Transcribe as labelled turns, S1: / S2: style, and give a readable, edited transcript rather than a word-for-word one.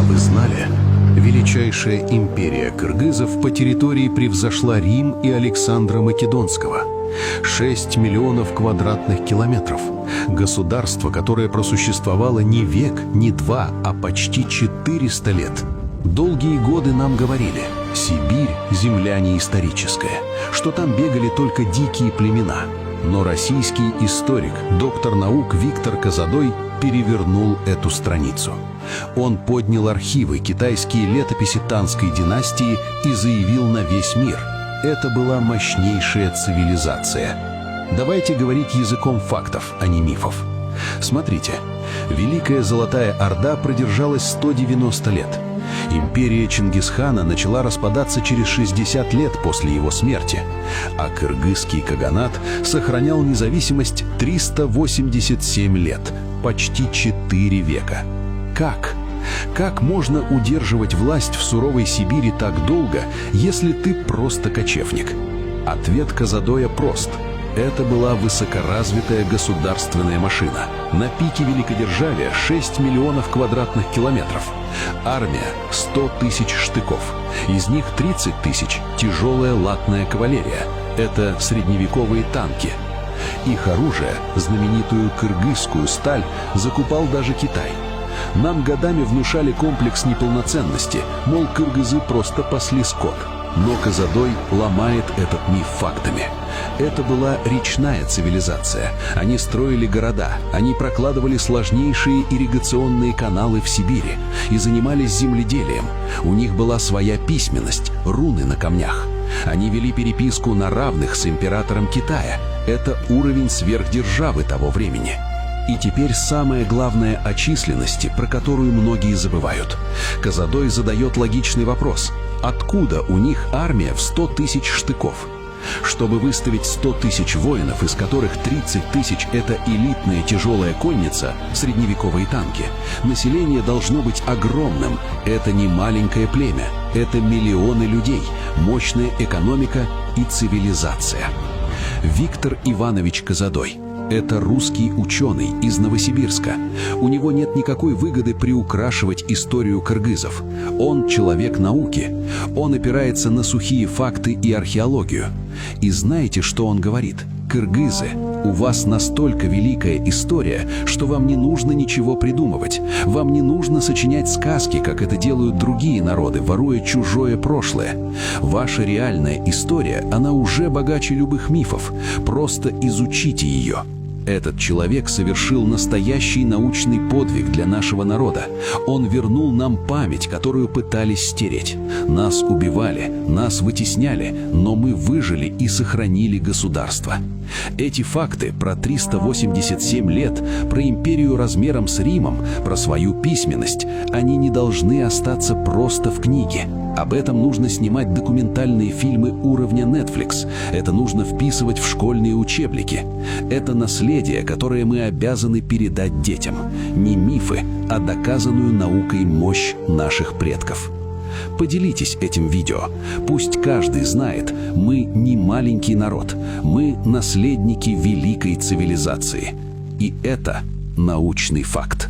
S1: вы знали? Величайшая империя кыргызов по территории превзошла Рим и Александра Македонского. 6 миллионов квадратных километров. Государство, которое просуществовало не век, не два, а почти 400 лет. Долгие годы нам говорили: Сибирь – земля неисторическая, что там бегали только дикие племена. Но российский историк, доктор наук Виктор Козадой перевернул эту страницу. Он поднял архивы, китайские летописи Танской династии и заявил на весь мир: это была мощнейшая цивилизация. Давайте говорить языком фактов, а не мифов. Смотрите, Великая Золотая Орда продержалась 190 лет. Империя Чингисхана начала распадаться через 60 лет после его смерти, а кыргызский каганат сохранял независимость 387 лет, почти 4 века. Как? Как можно удерживать власть в суровой Сибири так долго, если ты просто кочевник? Ответ Козадоя прост. Это была высокоразвитая государственная машина. На пике великодержавия 6 миллионов квадратных километров. Армия – 100 тысяч штыков. Из них 30 тысяч – тяжелая латная кавалерия. Это средневековые танки. Их оружие, знаменитую кыргызскую сталь, закупал даже Китай. Нам годами внушали комплекс неполноценности, мол, кыргызы просто пасли скот. Но Козадой ломает этот миф фактами. Это была речная цивилизация. Они строили города, они прокладывали сложнейшие ирригационные каналы в Сибири и занимались земледелием. У них была своя письменность, руны на камнях. Они вели переписку на равных с императором Китая. Это уровень сверхдержавы того времени. И теперь самое главное о численности, про которую многие забывают. Козадой задает логичный вопрос: откуда у них армия в 100 тысяч штыков? Чтобы выставить 100 тысяч воинов, из которых 30 тысяч – это элитная тяжелая конница, средневековые танки, население должно быть огромным. Это не маленькое племя, это миллионы людей, мощная экономика и цивилизация. Виктор Иванович Козадой – это русский ученый из Новосибирска. У него нет никакой выгоды приукрашивать историю кыргызов. Он человек науки. Он опирается на сухие факты и археологию. И знаете, что он говорит? Кыргызы, у вас настолько великая история, что вам не нужно ничего придумывать. Вам не нужно сочинять сказки, как это делают другие народы, воруя чужое прошлое. Ваша реальная история, она уже богаче любых мифов. Просто изучите ее. Этот человек совершил настоящий научный подвиг для нашего народа. Он вернул нам память, которую пытались стереть. Нас убивали, нас вытесняли, но мы выжили и сохранили государство. Эти факты про 387 лет, про империю размером с Римом, про свою письменность, они не должны остаться просто в книге. Об этом нужно снимать документальные фильмы уровня Netflix. Это нужно вписывать в школьные учебники. Это наследие, которое мы обязаны передать детям. Не мифы, а доказанную наукой мощь наших предков. Поделитесь этим видео. Пусть каждый знает, мы не маленький народ. Мы наследники великой цивилизации. И это научный факт.